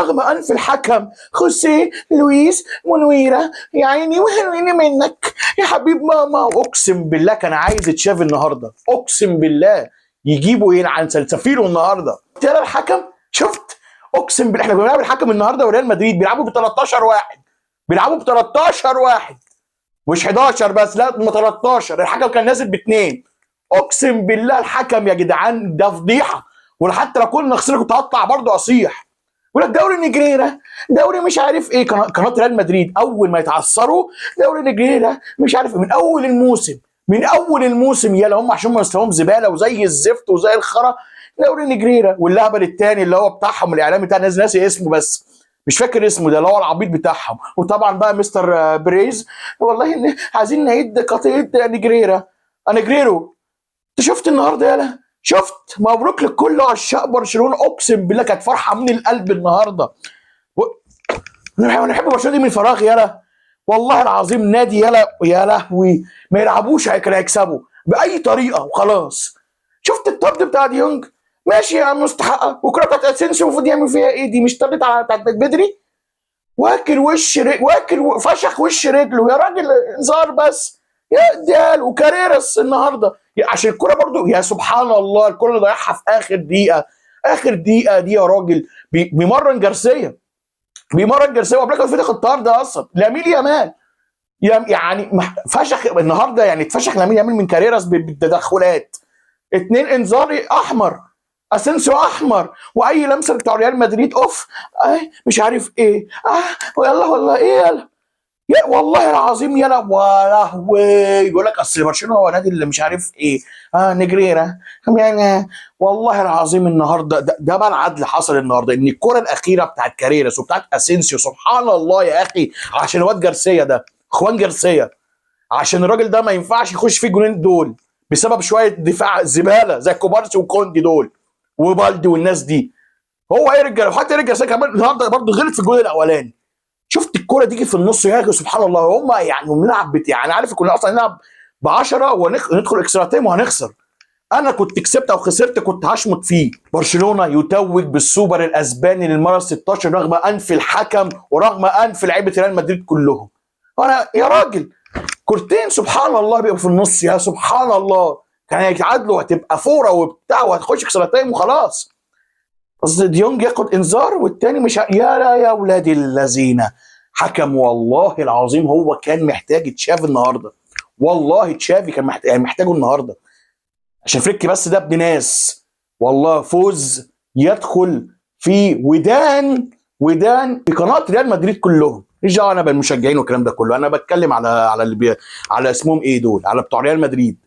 رغم انف الحكم خوسيه لويس منويرة. يا عيني وهنويني منك يا حبيب ماما. اقسم بالله كان عايز يتشاف النهارده، اقسم بالله يجيبوا يلعن سلسفيله النهارده. ترى الحكم شفت، اقسم بالله احنا كنا بنلعب الحكم النهارده وريال مدريد بيلعبوا ب 13 واحد، بيلعبوا ب 13 واحد مش 11 بس، لا 13. الحكم كان نازل باثنين. اقسم بالله الحكم يا جدعان ده فضيحه. وحتى لو كنا خسرنا كنت هطلع برضه اصيح. يقول لك دوري نجريرة، دوري مش عارف ايه. قناه ريال مدريد اول ما يتعثروا دوري نجريرة مش عارف من اول الموسم، من اول الموسم يلا هم عشان مستواهم زباله وزي الزفت وزي الخرا دوري نجريرة. واللهبل الثاني اللي هو بتاعهم الاعلامي بتاع الناس ناسي اسمه بس مش فاكر اسمه ده اللي هو العبيط بتاعهم. وطبعا بقى مستر بريز والله إن عايزين نعيد قضيه نجريرة نجريرو. انت شفت النهارده يالا؟ شفت؟ مبروك لكل عشاق برشلونه، اقسم بالله كانت فرحه من القلب النهارده. و... انا بحب برشلونه دي من فراغ يالا، والله العظيم نادي يالا يا لهوي ما يلعبوش كانوا هيكسبوا باي طريقه وخلاص. شفت الطرد بتاع ديونج؟ ماشي يا عم مستحقه. والكره بتاعت اسينسيو المفروض يعمل فيها ايه؟ دي مش طردت على بتاعت بدري؟ واكل وش واكل فشخ وش رجله يا راجل، انذار بس يا ديال. وكاريرس النهارده عشان الكره برضو يا سبحان الله الكره اللي ضيعها في اخر دقيقه، اخر دقيقه دي يا راجل بيمرن جارسيا، بيمرن جارسيا وقبل كده في الطرد اصلا لامين يامال. يعني فشخ النهارده، يعني اتفشخ لامين يامال من كاريرس بالتدخلات. اتنين انذار احمر، اسينسيو احمر، واي لمسه بتاع ريال مدريد اوف مش عارف ايه ويلا والله ايه يلا يا والله العظيم يلا ولهوي. يقول لك اصل برشلونه هو نادي اللي مش عارف ايه نجريرة يعني. والله العظيم النهارده ده بقى العدل حصل النهارده، ان الكره الاخيره بتاعت كاريرس وبتاعت اسينسيو سبحان الله يا اخي عشان الواد جارسيا ده خوان جارسيا، عشان الراجل ده ما ينفعش يخش فيه الجولين دول بسبب شويه دفاع زباله زي كوبارسي وكوندي دول وبالدي والناس دي. هو ايه رجاله، وحتى رجاله كمان النهارده برضه غلط في الجول الاولاني. شفت الكرة تيجي في النص يا اخي سبحان الله. هم يعني بنلعب يعني عارف كنا اصلا نلعب ب 10 وندخل اكسترا تايم وهنخسر. انا كنت كسبت او خسرت كنت هشمط فيه. برشلونه يتوج بالسوبر الاسباني للمره 16 رغم انف الحكم ورغم انف لعيبه ريال مدريد كلهم. انا يا راجل كورتين سبحان الله بيبقوا في النص يا سبحان الله، كان هيتعادلوا هتبقى فوره وبتاع وهتخش اكسترا تايم وخلاص. قصدي ديونج ياخد انذار والتاني مش يا لا يا ولاد الذين. حكم والله العظيم هو كان محتاج تشافي النهارده، والله تشافي كان محتاجه النهارده عشان فريك بس ده ابن ناس. والله فوز يدخل في ودان في قناه ريال مدريد كلهم. مش دعوه انا بالمشجعين والكلام ده كله، انا بتكلم على اللي على اسمهم ايه دول، على بتوع ريال مدريد.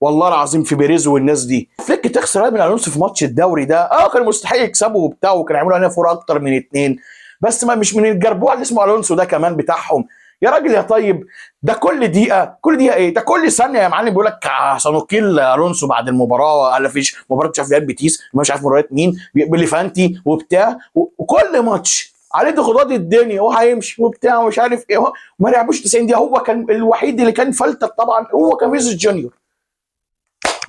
والله العظيم في بيريز والناس دي. فليك تخسر من الونسو في ماتش الدوري ده كان مستحيل يكسبوا وبتاع وكانوا يعملوا علينا فوره اكتر من اتنين، بس ما مش من الجربوع اللي اسمه الونسو ده كمان بتاعهم. يا راجل يا طيب ده كل دقيقه ايه ده كل ثانيه يا معلم بيقول لك سنقيل الونسو بعد المباراه. قال فيش مباراه مش عارف ريال بيتيس مش عارف مباراه مين بليفانتي وبتاع وكل ماتش عليه ضغوطات الدنيا وهيمشي وبتاع ومش عارف ايه وما لعبوش 90 دقيقه. هو كان الوحيد اللي كان فلتة طبعا هو كان فينيسيوس جونيور.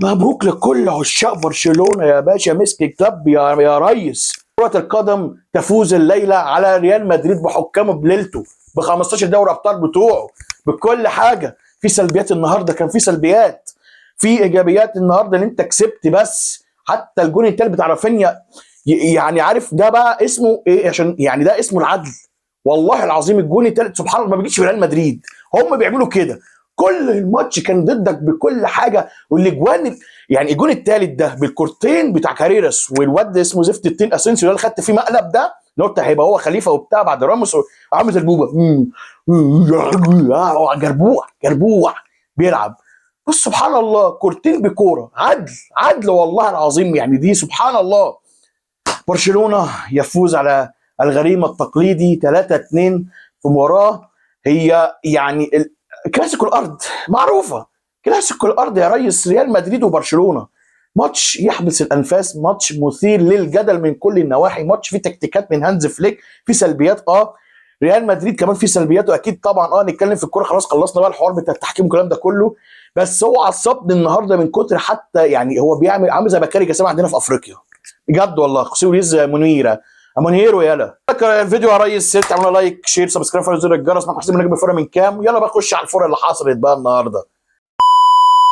مبروك لكل عشاق برشلونه يا باشا، مسك كلاب يا ريس. كرة القدم تفوز الليله على ريال مدريد بحكامه بليلته ب 15 دوري ابطال بتوعه بكل حاجه. في سلبيات النهارده، كان في سلبيات، في ايجابيات النهارده ان انت كسبت. بس حتى الجون التالت بتاع رافينيا يعني عارف ده بقى اسمه ايه؟ عشان يعني ده اسمه العدل. والله العظيم الجون التالت سبحان الله ما بيجيش في ريال مدريد، هم بيعملوا كده كل الماتش كان ضدك بكل حاجه. والاجوان يعني الجون الثالث ده بالكورتين بتاع كاريراس والواد اسمه زفت التين اسينسيو اللي خدت فيه مقلب ده اللي قلت هيبقى هو خليفه وبتاع بعد راموس عامل البوبه جربوع بيلعب. بص سبحان الله كورتين بكوره عدل والله العظيم يعني دي سبحان الله. برشلونه يفوز على الغريم التقليدي 3-2 في مباراه هي يعني كلاسيكو الارض معروفه، كلاسيكو الارض يا ريس، ريال مدريد وبرشلونه. ماتش يحبس الانفاس، ماتش مثير للجدل من كل النواحي، ماتش فيه تكتيكات من هانز فليك، فيه سلبيات ريال مدريد كمان فيه سلبياته اكيد طبعا. نتكلم في الكوره خلاص خلصنا بقى الحوار بتاع التحكيم والكلام ده كله. بس هو عصبني النهارده من كتر حتى يعني هو بيعمل عامل زي بكاري جسام عندنا في افريقيا بجد والله. خوسيه لويس منويرة امونيرو يلا الفيديو يا ريس، تعملوا لايك شير سبسكرايب وزر الجرس. معاكم حسين نجم الفرقه من كام. يلا بقى خش على الفرقه اللي حصلت بقى النهارده.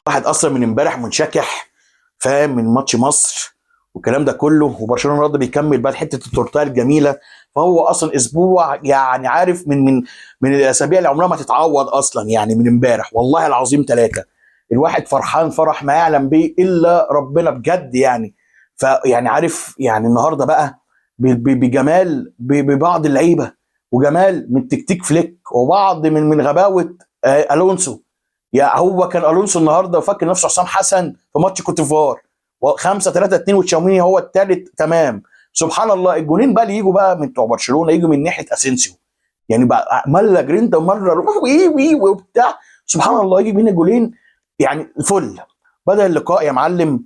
واحد اصلا من امبارح منشكح، فاهم، من ماتش مصر والكلام ده كله، وبرشلونه النهارده بيكمل بقى حته التورتيه الجميله. فهو اصلا اسبوع يعني عارف من الاسابيع اللي عمرها ما تتعوض اصلا، يعني من امبارح والله العظيم ثلاثه. الواحد فرحان فرح ما يعلم به الا ربنا بجد يعني. فيعني عارف يعني النهارده بقى بجمال ببعض اللعيبه، وجمال من تكتيك فليك، وبعض من غباوه الونسو. يا هو كان الونسو النهارده وفاكر نفسه حسام حسن في ماتش كوتيفوار 5-3-2 وتشاوميني هو الثالث تمام. سبحان الله الجونين بقى اللي يجوا بقى من بتوع برشلونه يجوا من ناحيه اسينسيو، يعني بقى مره جرينتا ومره وي وبتاع. سبحان الله يجي بين الجولين يعني الفل. بدأ اللقاء يا معلم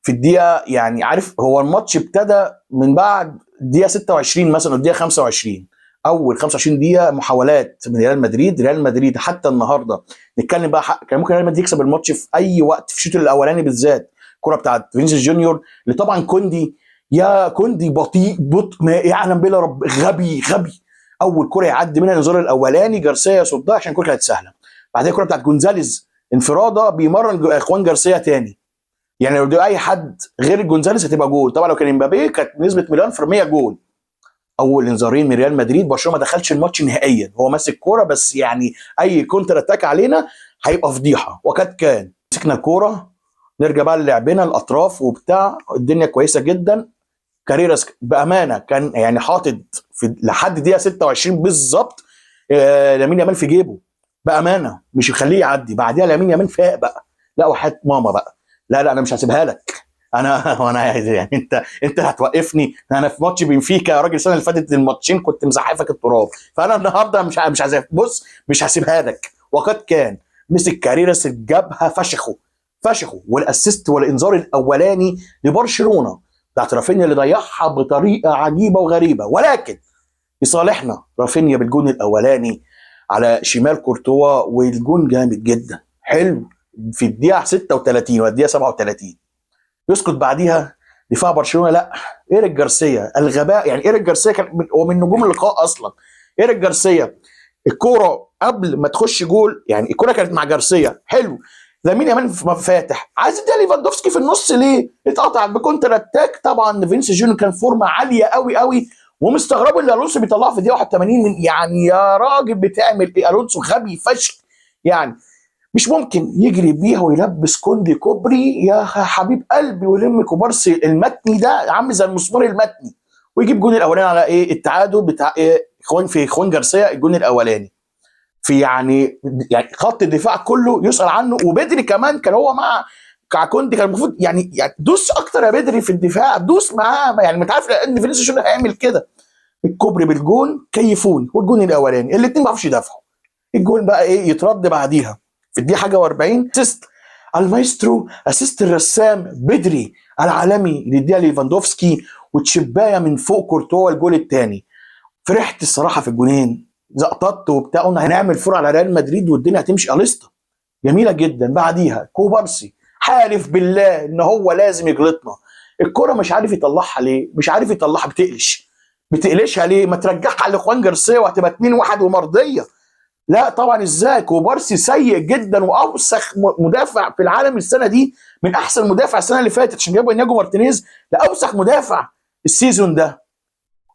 في الدقيقه، يعني عارف هو الماتش ابتدى من بعد الدقيقه 26 مثلا الدقيقه 25. اول 25 دقيقه محاولات من ريال مدريد حتى النهارده نتكلم بقى حق، كان ممكن ريال مدريد يكسب الماتش في اي وقت في الشوط الاولاني بالذات. الكره بتاعت فينيسيوس جونيور اللي طبعا كوندي، يا كوندي بطء ما يعلم بلا رب، غبي. اول كره يعدي منها الانذار الاولاني جارسيا يصدها عشان الكره كانت سهله. بعدين الكره بتاعت جونزاليز انفراده بيمرن اخوان جارسيا تاني، يعني لو دي اي حد غير جونزاليز هتبقى جول. طبعا لو كان امبابي كانت نسبه مليون في المية جول. اول انذارين من ريال مدريد، برشلونه ما دخلش الماتش نهائيا، هو ماسك كوره بس، يعني اي كونتر اتاك علينا هيبقى فضيحه. وقد كان مسكنا الكوره، نرجع بقى للعبنا الاطراف وبتاع، الدنيا كويسه جدا. كاريراس بامانه كان يعني حاطط في لحد دقيقه 26 بالظبط لامين يامال في جيبه بامانه، مش يخليه يعدي. بعديها لامين يامال فاق بقى، لا وحياه ماما بقى، لا انا مش هسيبها لك. وانا يعني انت هتوقفني؟ انا في ماتش بنفيكا يا راجل السنه اللي فاتت الماتشين كنت مزحفك التراب، فانا النهارده مش عايز، بص مش هسيبها لك. وقد كان مسك كاريراس الجبهه فشخه والاسيست والانذار الاولاني لبرشلونه بتاعت رافينيا اللي ضيعها بطريقه عجيبه وغريبه. ولكن يصالحنا رافينيا بالجون الاولاني على شمال كورتوا، والجون جامد جدا حلو في الدقيقه 36 والدقيقه 37. يسكت بعديها دفاع برشلونه، لا ايريك جارسيا الغباء، يعني ايريك جارسيا كان هو من نجوم اللقاء اصلا. ايريك جارسيا الكوره قبل ما تخش جول، يعني الكوره كانت مع جارسيا حلو، لامين يامال فاتح، عايز يديها ليفاندوفسكي في النص ليه؟ اتقطعت بكونتر اتاك. طبعا فينيسيوس جونيور كان فورمه عاليه قوي ومستغربه اللي الونسو بيطلعه في الدقيقه 81 من، يعني يا راجل بتعمل ايه؟ الونسو غبي فشخ يعني. مش ممكن يجري بيها ويلبس كوندي كوبري يا حبيب قلبي ويلم كوبارسي المتني ده عامل زي المسمار المتني، ويجيب جون الاولاني على ايه؟ التعادل بتاع ايه؟ اخوان جارسيا الجون الاولاني في يعني خط الدفاع كله يسأل عنه. وبدري كمان كان هو مع كوندي، كان المفروض يعني دوس اكتر يا بدري في الدفاع، دوس معاه، يعني ما انت عارف ان فينيسيوس جونيور هيعمل كده. الكوبري بالجون كيفوني، والجون الاولاني الاثنين ما بيعرفوش يدافعوا. الجون بقى ايه؟ يترد بعديها في الدقيقه حاجه و40 اسيست المايسترو، اسيست الرسام بدري العالمي اللي اديها ليفاندوفسكي، وتشبايه من فوق كورتوا الجول الثاني. فرحت الصراحه في الجونين، زقطت وبتاع، قلنا هنعمل فرع على ريال مدريد والدنيا هتمشي قليصه جميله جدا. بعديها كوبارسي حالف بالله ان هو لازم يجلطنا، الكره مش عارف يطلعها ليه، مش عارف يطلعها، بتقلشها ليه؟ ما ترجعها لاخوان جارسيا وهتبقى 2-1 ومرضيه. لا طبعا ازاي؟ كوبارسي سيء جدا واوسخ مدافع في العالم السنه دي، من احسن مدافع السنه اللي فاتت عشان جابوا انياجو مارتينيز لاوسخ مدافع السيزون ده.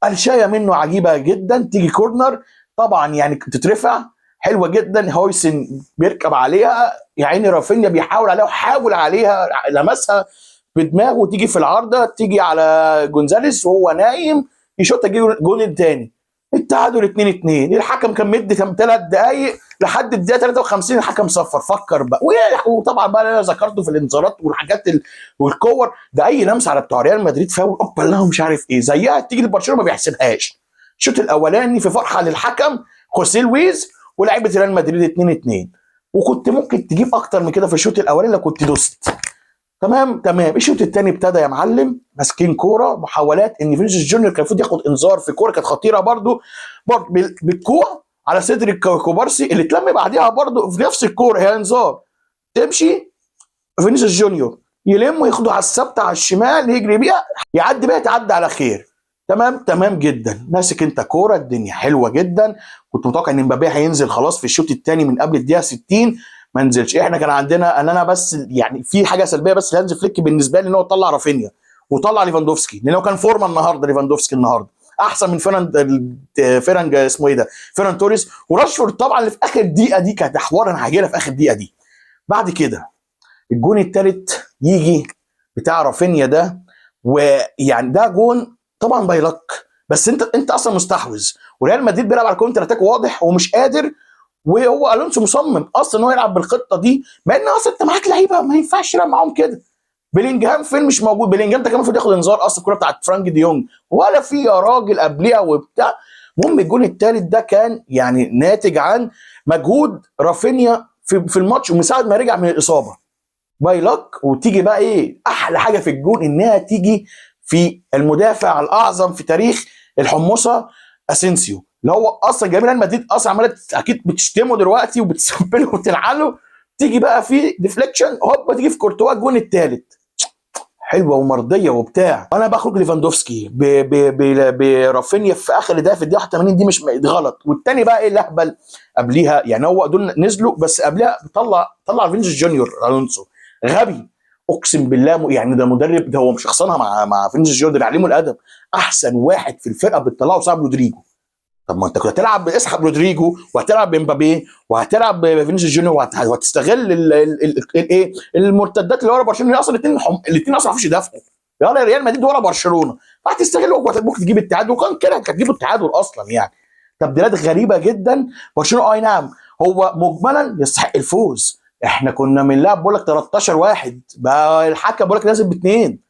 الشايه منه عجيبه جدا، تيجي كورنر طبعا يعني تترفع حلوه جدا، هويسن بيركب عليها، يا عيني رافينيا بيحاول عليها وحاول عليها، لمسها بدماغه تيجي في العارضه، تيجي على جونزاليس وهو نايم يشوطها تجي جون الثاني. التعادل 2-2. الحكم كان مدي 3 دقائق لحد الدقيقه 53 الحكم صفر. فكر بقى، وطبعا بقى انا ذكرته في الانذارات والحاجات والكور ده، اي لمسه على بتوع ريال مدريد فاول اوبا لهم مش عارف ايه، زيها تيجي لبرشلونه ما بيحسبهاش. الشوط الاولاني في فرحه للحكم خوسيه لويز ولاعيبه ريال مدريد 2-2، وكنت ممكن تجيب اكتر من كده في الشوط الاولاني لو كنت دوست. تمام. الشوط الثاني ابتدى يا معلم ماسكين كوره، محاولات ان فينيسيوس جونيور كان المفروض ياخد انذار في كوره كانت خطيره برده بالكوع على صدر كوبارسي اللي اتلم بعديها برده في نفس الكوره، هي انذار تمشي. فينيسيوس جونيور يلم وياخده على الثابته على الشمال يجري بيها، يعدي بيها تعدي على خير. تمام تمام جدا، ماسك انت كوره، الدنيا حلوه جدا. كنت متوقع ان مبابي هينزل خلاص في الشوط الثاني من قبل الدقيقه 60، ما نزلش. احنا كان عندنا ان انا بس يعني في حاجه سلبيه بس لهانز فليك بالنسبه لي، ان هو طلع رافينيا وطلع ليفاندوفسكي، لان هو كان فورمه النهارده. ليفاندوفسكي النهارده احسن من فيران اسمه ايه ده، فيران توريس. وراشفورد طبعا اللي في اخر دقيقه دي كانت حوار، انا هاجي لها في اخر دقيقه دي. بعد كده الجون الثالث يجي بتاع رافينيا ده، ويعني ده جون طبعا باي لك، بس انت اصلا مستحوذ، وريال مدريد بيلعب على كونتر اتاك واضح ومش قادر. وهو الونسو مصمم اصلا ان هو يلعب بالخطه دي، مع ان اصلا انت معاك لعيبه ما ينفعش تلعب معاهم كده. بيلينجهام فين؟ مش موجود. بيلينجهام ده كمان المفروض ياخد انذار اصلا، الكوره بتاعت فرانك دي يونج ولا في يا راجل قبلها وبتاع. المهم الجون الثالث ده كان يعني ناتج عن مجهود رافينيا في الماتش، ومن ساعه ما رجع من الاصابه باي لك. وتيجي بقى ايه احلى حاجه في الجون، انها تيجي في المدافع الاعظم في تاريخ الحمصه اسينسيو، اللي هو اصلا جماهير ريال مدريد اصلا عماله اكيد بتشتمه دلوقتي وبتسبله وبتلعنه. تيجي بقى في ديفليكشن هوبا تيجي في كورتوا الجون الثالث، حلوه ومرضيه وبتاع. انا بخرج ليفاندوفسكي برافينيا في اخر دقيقه في الدقيقه 81 دي، مش غلط. والتاني بقى ايه الاهبل قبليها، يعني هو دول نزلوا بس قبلها طلع فينيسيوس جونيور الونسو، غبي. اقسم بالله يعني ده مدرب، ده هو مش شخصنها مع فينيسيوس جونيور، بيعلمه الادب. احسن واحد في الفرقه بتطلعه صعب رودريجو. طب ما انت كنت هتلعب باسحاق رودريجو وهتلعب بمبابي وهتلعب بفينيسيوس جونيور وهتستغل الايه المرتدات اللي ورا برشلونه. اصلا الاثنين اصلا ما عرفوش يدافعوا، يلا ريال مدريد ورا برشلونه، فهتستغل ممكن تجيب التعادل، وكان كده هتجيبوا التعادل اصلا يعني. تبديلات غريبه جدا برشلونه. اي نعم هو مجملا يستحق الفوز. احنا كنا بنلعب بقول لك 13 واحد، بقى الحكم بقول لك نازل باثنين.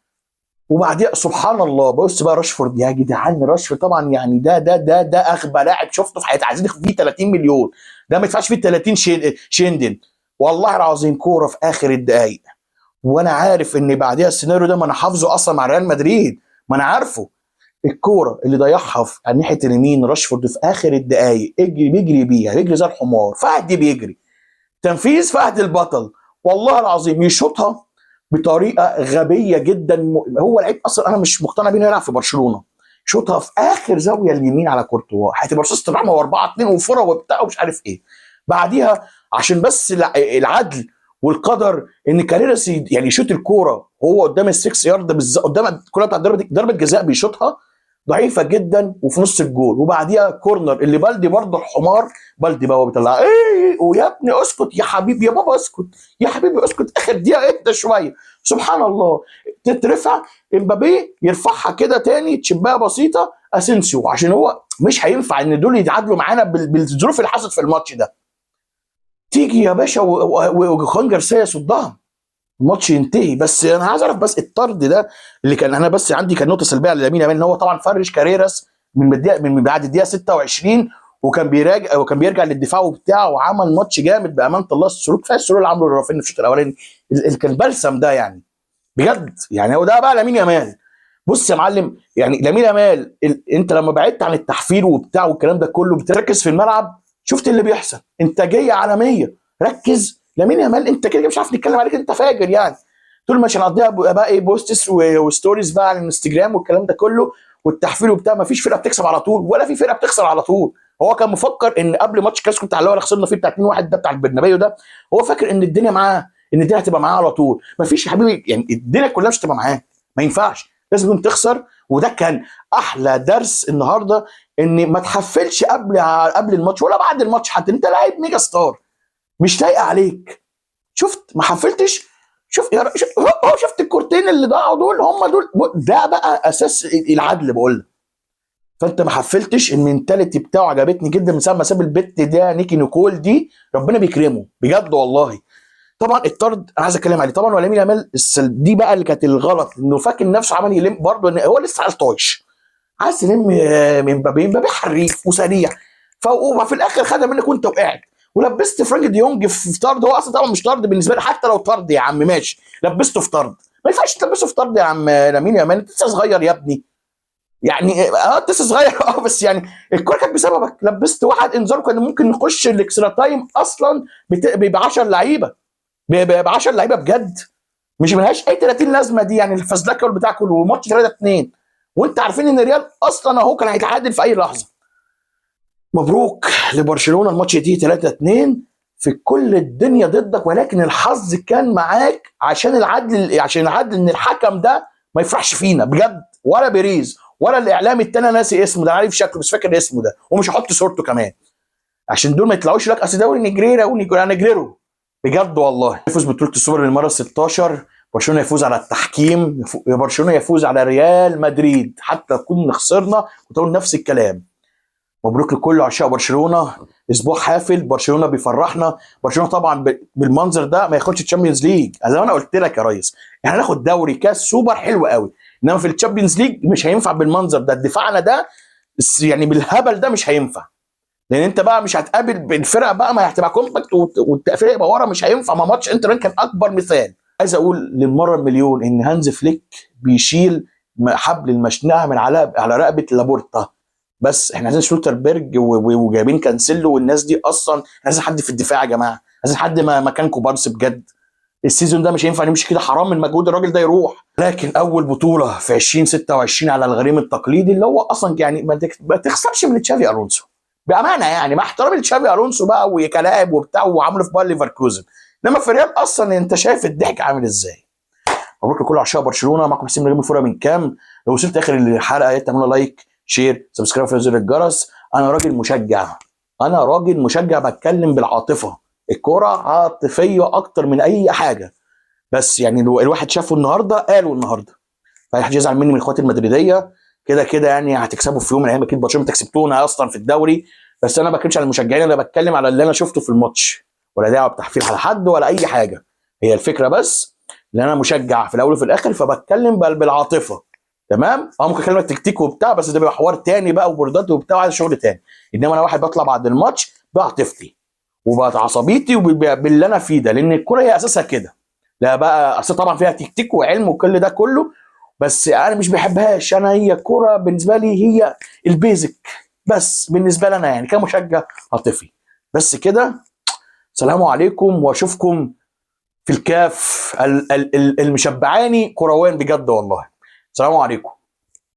وبعديها سبحان الله بص بقى راشفورد، يا جدعان راشفورد طبعا يعني ده اغبى لاعب شفته في حياتي، عايزين ياخد فيه 30 مليون، ده ما يدفعش فيه 30 شيندن. والله العظيم كوره في اخر الدقائق، وانا عارف ان بعديها السيناريو ده ما انا حافظه اصلا مع ريال مدريد، ما انا عارفه. الكوره اللي ضيعها على ناحيه اليمين راشفورد في اخر الدقائق، بيجري بيها، بيجري زي الحمار، فهد بيجري تنفيذ فهد البطل، والله العظيم يشوطها بطريقه غبيه جدا. هو لعيب اصلا انا مش مقتنع بيه انه يلعب في برشلونه. شوطها في اخر زاويه اليمين على كورتوا، هتبقى رصاصه الرحمه و4-2 وفره وبتاع ومش عارف ايه. بعديها عشان بس العدل والقدر ان كاريراس يعني يشوط الكوره وهو قدام ال6 يارد قدام الكوره بتاعت ضربه جزاء بيشوطها ضعيفه جدا وفي نص الجول. وبعديها كورنر اللي بلدي برضه الحمار، بلدي بقى هو بيطلع ايه، ويا ابني اسكت يا حبيبي يا بابا اسكت يا حبيبي اسكت، اخر دقيقه اهدى شويه. سبحان الله تترفع، امبابي يرفعها كده تاني تشبايه بسيطه اسينسيو، عشان هو مش هينفع ان دول يتعادلوا معانا بالظروف اللي حصلت في الماتش ده. تيجي يا باشا وخوان جارسيا يصدها، الماتش ينتهي. بس انا عايز اعرف بس الطرد ده اللي كان، انا بس عندي كان نقطه سلبيه على لامين يامال، ان هو طبعا فرش كاريراس من بعد الدقيقه 26، وكان بيرجع للدفاع وبتاع، وعمل ماتش جامد بامانه الله. السلوك كفايه السلوك اللي عمله رافينيا في الشوط الاولاني، اللي كان بلسم ده يعني بجد. يعني هو ده بقى لامين يامال. بص يا معلم، يعني لامين يامال انت لما بعدت عن التحفيل وبتاع والكلام ده كله بتركز في الملعب، شفت اللي بيحصل، انتاجيه عالميه. ركز لامين يامال، انت كده مش عارف نتكلم عليك، انت فاجر يعني. طول ما هنقضيها بقى ايه بوستس وستوريز بقى على الانستجرام والكلام ده كله والتحفيل وبتاع، ما فيش فرقه بتكسب على طول ولا في فرقه بتخسر على طول. هو كان مفكر ان قبل ماتش كلاسيكو بتاع اللي هو اللي خسرنا فيه بتاع 2-1 ده بتاع البرنابيو ده، هو فاكر ان الدنيا معاه، ان الدنيا هتبقى معاه على طول. ما فيش يا حبيبي، يعني الدنيا كلها مش هتبقى معاه، ما ينفعش، لازم تخسر. وده كان احلى درس النهارده، ان ما تحفلش قبل الماتش ولا بعد الماتش. حتى انت لاعب ميجا ستار مش لايقه عليك، شفت ما حفلتش. شوف شفت الكورتين اللي ضاعوا دول، هم دول ده بقى اساس العدل بقول لك. فانت ما حفلتش، المنتاليتي بتاعه عجبتني جدا من ساعه ما ساب البت ده نيكي نيكول دي، ربنا بيكرمه بجد والله. طبعا الطرد انا عايز اتكلم عليه طبعا، ولامين يامال دي بقى اللي كانت الغلط، انه فاكر نفسه عمال يلم برضه، ان هو لسه عايز طايش، عايز تلم من مبابي حريف وسريع، وفي الاخر خدها منك وانت وقعت، ولبست فرانك دي يونج في طرد. هو اصلا طبعا مش طرد بالنسبه لي، حتى لو طرد يا عم ماشي، لبسته في طرد. ما ينفعش تلبسه في طرد يا عم لامين يامال، انت لسه صغير يا ابني. يعني انت لسه صغير بس يعني الكوره كانت بسببك، لبست واحد انذار، كان ممكن نخش الاكسترا تايم اصلا ب 10 لعيبه، ب 10 لعيبه بجد، مش ملهاش اي 30 لازمه دي يعني الفزلكه بتاع كله، وماتش 3-2 وانت عارفين ان الريال اصلا اهو كان هيتعادل في اي لحظه. مبروك لبرشلونه، الماتش دي 3-2 في كل الدنيا ضدك، ولكن الحظ كان معاك عشان العدل ان الحكم ده ما يفرحش فينا بجد، ولا بيريز ولا الاعلامي التاني، ناسي اسمه ده، عارف شكله بس فاكر اسمه ده، ومش هحط صورته كمان عشان دول ما يطلعوش لك اصل دوري نجريرا ونجريرو. بجد والله يفوز ببطوله السوبر للمره 16، برشلونه يفوز على التحكيم، برشلونه يفوز على ريال مدريد، حتى كنا خسرنا وتقول نفس الكلام. مبروك لكل عشاق برشلونه، اسبوع حافل، برشلونه بيفرحنا. برشلونه طبعا بالمنظر ده ما ياخدش الشامبيونز ليج، زي ما انا قلت لك يا ريس، احنا هناخد دوري كاس سوبر حلو قوي، انما في الشامبيونز ليج مش هينفع بالمنظر ده، دفاعنا ده يعني بالهبل ده مش هينفع، لان انت بقى مش هتقابل الفرق بقى، ما هتبقى كومباكت والفرق يبقى ورا، مش هينفع. ما ماتش انتر كان اكبر مثال. عايز اقول للمره المليون ان هانز فليك بيشيل حبل المشنقه من على رقبه لابورتا، بس احنا عايزين شلوتربرج وجايبين كانسيلو والناس دي، اصلا احنا عايزين حد في الدفاع يا جماعه، عايزين حد مكان كوبارس بجد. السيزون ده مش هينفع نمشي كده، حرام من مجهود الراجل ده يروح. لكن اول بطوله في 2026 على الغريم التقليدي اللي هو اصلا يعني ما تخسرش من تشافي الونسو بامانه، يعني مع احترامي لتشافي الونسو بقى وكلاعب وبتاع وعامله في باير ليفركوزن، انما في الريال اصلا انت شايف الضحك عامل ازاي. مبروك لكل عشاق برشلونه، معكم حسين نجم الفوره من كام. لو وصلت اخر الحلقه تعملوا لايك شير سبسكرايب وفعل زر الجرس. انا راجل مشجع، انا راجل مشجع بتكلم بالعاطفه، الكوره عاطفيه اكتر من اي حاجه، بس يعني الواحد شافه النهارده قالوا النهارده، فاي يزعل مني من اخواتي المدريديه، كده كده يعني هتكسبوا في يوم من الايام اكيد، برشلونه انت كسبتونا اصلا في الدوري، بس انا ما بتكلمش على المشجعين، انا بتكلم على اللي انا شفته في الماتش، ولا دعوه بتحفيل على حد ولا اي حاجه، هي الفكره بس ان انا مشجع في الاول وفي الاخر، فبتكلم بالعاطفه. تمام، ممكن اكلمك تكتيك وبتاع، بس ده بيبقى حوار تاني بقى وبوردات وبتاع وعايز شغل تاني، انما انا واحد بطلع بعد الماتش بعاطفتي وبعصبيتي وباللي انا فيه ده، لان الكوره هي اساسها كده. لا بقى اصل طبعا فيها تكتيك وعلم وكل ده كله، بس انا مش بحبهاش، انا هي الكوره بالنسبه لي هي البيزك، بس بالنسبه لي انا يعني كمشجع عاطفي بس كده. سلام عليكم واشوفكم في الكاف المشبعاني كروان بجد والله. سلام عليكم.